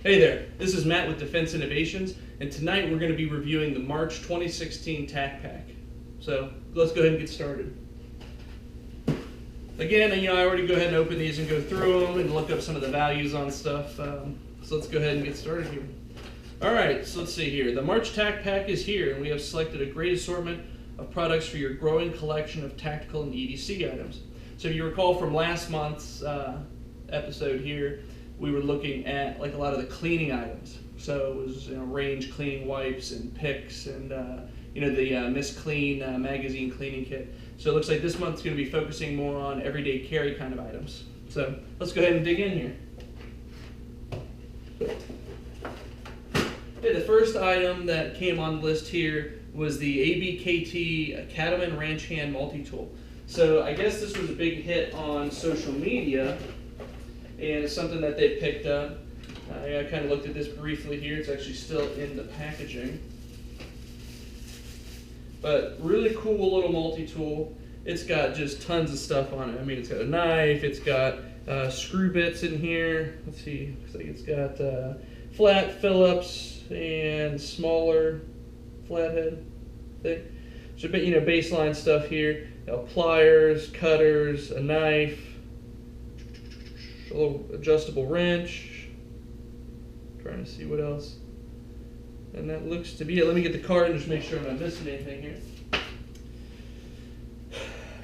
Hey there, this is Matt with Defense Innovations, and tonight we're going to be reviewing the March 2016 TacPack. So let's go ahead and get started. Again, I already go ahead and open these and go through them and look up some of the values on stuff. So let's go ahead and get started here. Alright, so let's see here. The March TacPack is here, and we have selected a great assortment of products for your growing collection of tactical and EDC items. So if you recall from last month's episode here, we were looking at like a lot of the cleaning items. So it was range cleaning wipes and picks and the Miss Clean magazine cleaning kit. So it looks like this month's going to be focusing more on everyday carry kind of items. So let's go ahead and dig in here. Okay, the first item that came on the list here was the ABKT Cattleman Ranch Hand Multi-Tool. So I guess this was a big hit on social media, and it's something that they picked up. I kind of looked at this briefly here. It's actually still in the packaging. But really cool little multi-tool. It's got just tons of stuff on it. I mean, it's got a knife, it's got screw bits in here. Let's see, looks like it's got flat Phillips and smaller flathead thing. So, baseline stuff here. Pliers, cutters, a knife, a little adjustable wrench. Trying to see what else. And that looks to be it. Let me get the card and just make sure I'm not missing anything here.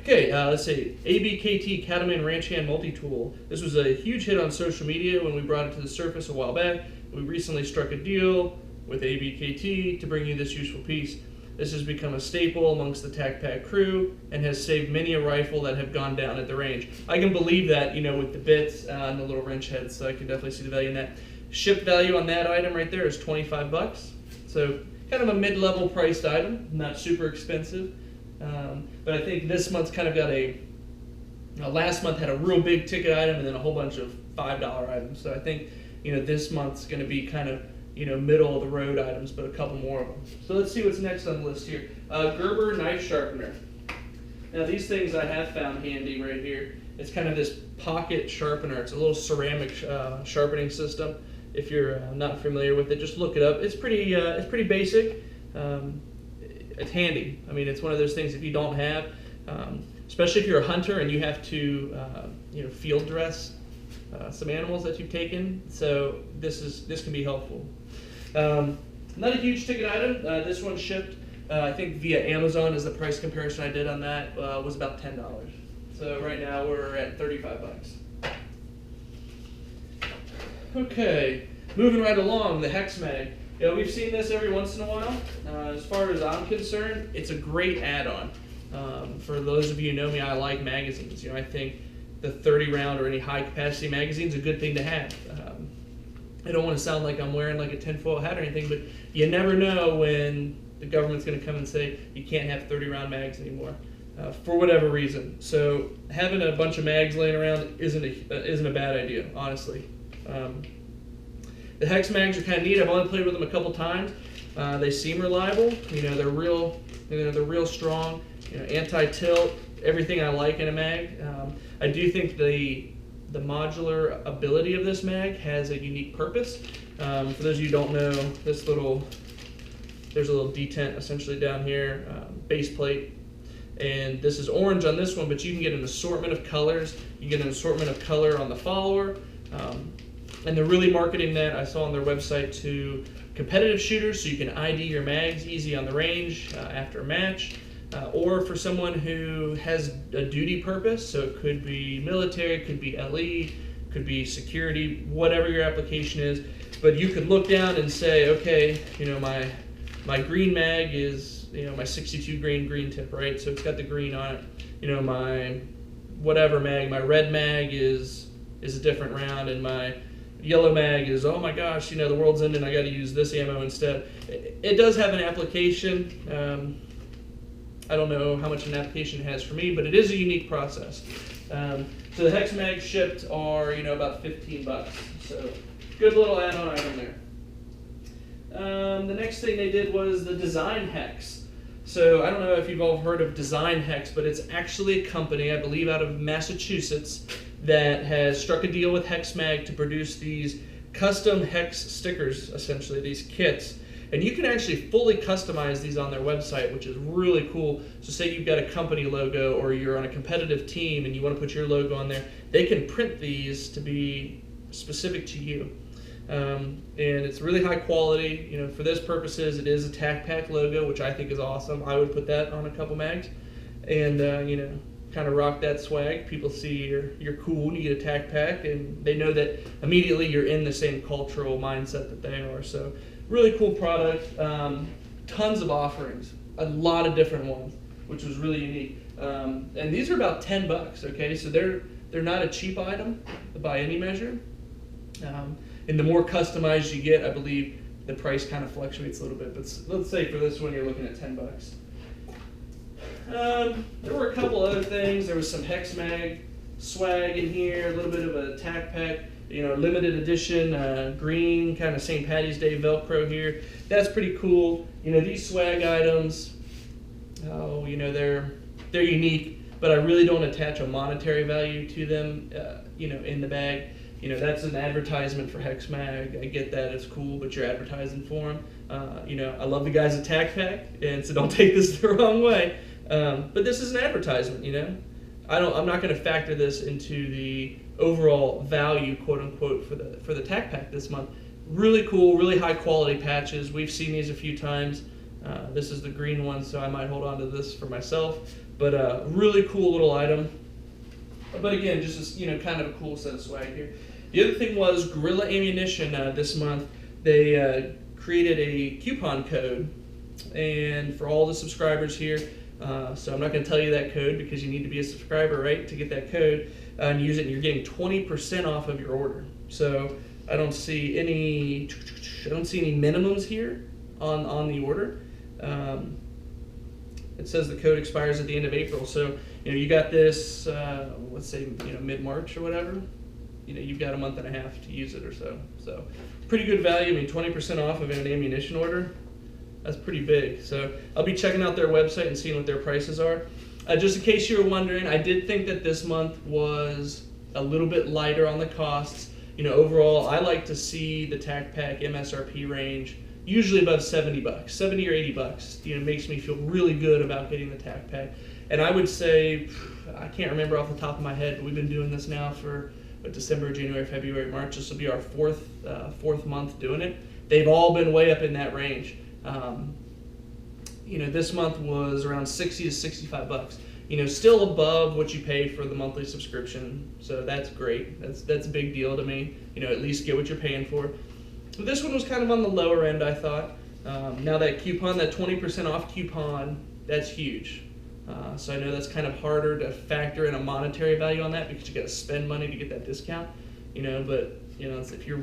Okay, let's see. ABKT Cattleman Ranch Hand Multi-Tool. This was a huge hit on social media when we brought it to the surface a while back. We recently struck a deal with ABKT to bring you this useful piece. This has become a staple amongst the TacPack crew and has saved many a rifle that have gone down at the range. I can believe that, with the bits and the little wrench heads, so I can definitely see the value in that. Ship value on that item right there is $25. So kind of a mid-level priced item, not super expensive. But I think this month's kind of got last month had a real big ticket item and then a whole bunch of $5 items. So I think, this month's going to be kind of, middle of the road items, but a couple more of them. So let's see what's next on the list here. Gerber Knife Sharpener. Now these things I have found handy right here. It's kind of this pocket sharpener. It's a little ceramic sharpening system. If you're not familiar with it, just look it up. It's pretty basic. It's handy. I mean, it's one of those things if you don't have, especially if you're a hunter and you have to, field dress some animals that you've taken. So this can be helpful. Not a huge ticket item. This one shipped, I think via Amazon is the price comparison I did on that, was about $10. So right now we're at $35. Okay, moving right along, the Hex Mag. We've seen this every once in a while. As far as I'm concerned, it's a great add-on. For those of you who know me, I like magazines. I think the 30 round or any high capacity magazine is a good thing to have. I don't want to sound like I'm wearing like a tinfoil hat or anything, but you never know when the government's going to come and say you can't have 30 round mags anymore for whatever reason. So having a bunch of mags laying around isn't a bad idea, honestly. The Hex mags are kind of neat. I've only played with them a couple times. They seem reliable. They're real strong. Anti-tilt, everything I like in a mag. I do think the modular ability of this mag has a unique purpose. For those of you who don't know, there's a little detent essentially down here, base plate. And this is orange on this one, but you can get an assortment of colors. You get an assortment of color on the follower. And they're really marketing that, I saw on their website, to competitive shooters, so you can ID your mags easy on the range after a match. Or for someone who has a duty purpose, so it could be military, it could be LE, could be security, whatever your application is. But you could look down and say, okay, my green mag is, my 62 grain green tip, right? So it's got the green on it. My whatever mag, my red mag is a different round, and my yellow mag is, oh my gosh, the world's ending, I got to use this ammo instead. It does have an application. I don't know how much an application it has for me, but it is a unique process. So the Hex mags shipped are, about $15. So good little add-on item there. The next thing they did was the Design Hex. So I don't know if you've all heard of Design Hex, but it's actually a company, I believe out of Massachusetts, that has struck a deal with Hex Mag to produce these custom hex stickers, essentially, these kits. And you can actually fully customize these on their website, which is really cool. So say you've got a company logo or you're on a competitive team and you want to put your logo on there, they can print these to be specific to you. And it's really high quality. You know, for this purposes, it is a TacPack logo, which I think is awesome. I would put that on a couple mags, and you know, kind of rock that swag. People see you're cool and you get a TacPack, and they know that immediately you're in the same cultural mindset that they are. So really cool product. Tons of offerings, a lot of different ones, which was really unique. And these are about $10. Okay, so they're not a cheap item by any measure. And the more customized you get, I believe the price kind of fluctuates a little bit. But let's say for this one, you're looking at $10. There were a couple other things. There was some hex mag swag in here, a little bit of a TacPack, you know, limited edition green kind of St. Patty's Day Velcro here. That's pretty cool. You know, these swag items, oh, you know, they're unique, but I really don't attach a monetary value to them, you know, in the bag. You know, that's an advertisement for Hex Mag. I get that, it's cool, but you're advertising for them. You know, I love the guys at TacPack, and so don't take this the wrong way. But this is an advertisement, you know. I'm not going to factor this into the overall value, quote unquote, for the TacPack this month. Really cool, really high quality patches. We've seen these a few times. This is the green one, so I might hold on to this for myself. But really cool little item. But again, just you know, kind of a cool set of swag here. The other thing was Guerrilla Ammunition this month. They created a coupon code, and for all the subscribers here, so I'm not going to tell you that code because you need to be a subscriber, right, to get that code and use it. And you're getting 20% off of your order. So I don't see any minimums here on the order. It says the code expires at the end of April. So you know, you got this, let's say, you know, mid-March or whatever. You know, you've got a month and a half to use it or so. So pretty good value. I mean, 20% off of an ammunition order, that's pretty big. So I'll be checking out their website and seeing what their prices are. Just in case you were wondering, I did think that this month was a little bit lighter on the costs. You know, overall, I like to see the TacPack MSRP range usually above $70, $70 or $80. You know, it makes me feel really good about getting the TacPack. And I would say, I can't remember off the top of my head, but we've been doing this now for December, January, February, March. This will be our fourth month doing it. They've all been way up in that range. You know, this month was around 60 to 65 bucks. You know, still above what you pay for the monthly subscription. So that's great. That's a big deal to me. You know, at least get what you're paying for. But this one was kind of on the lower end, I thought. Now that coupon, that 20% off coupon, that's huge. So I know that's kind of harder to factor in a monetary value on that because you got to spend money to get that discount, you know. But you know, if you're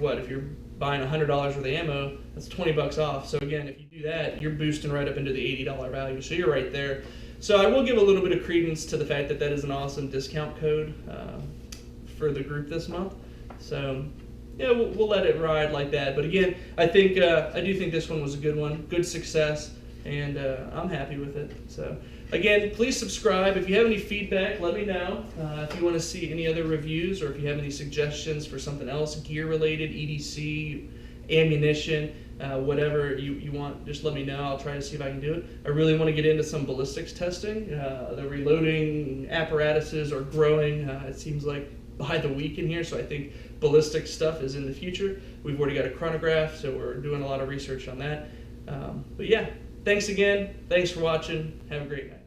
buying $100 worth of ammo, that's 20 bucks off. So again, if you do that, you're boosting right up into the $80 value. So you're right there. So I will give a little bit of credence to the fact that that is an awesome discount code for the group this month. So yeah, we'll let it ride like that. But again, I do think this one was a good one, good success, and I'm happy with it. So. Again, please subscribe. If you have any feedback, let me know. If you want to see any other reviews or if you have any suggestions for something else, gear-related, EDC, ammunition, whatever you want, just let me know. I'll try to see if I can do it. I really want to get into some ballistics testing. The reloading apparatuses are growing, it seems like, by the week in here, so I think ballistic stuff is in the future. We've already got a chronograph, so we're doing a lot of research on that. But yeah. Thanks again. Thanks for watching. Have a great night.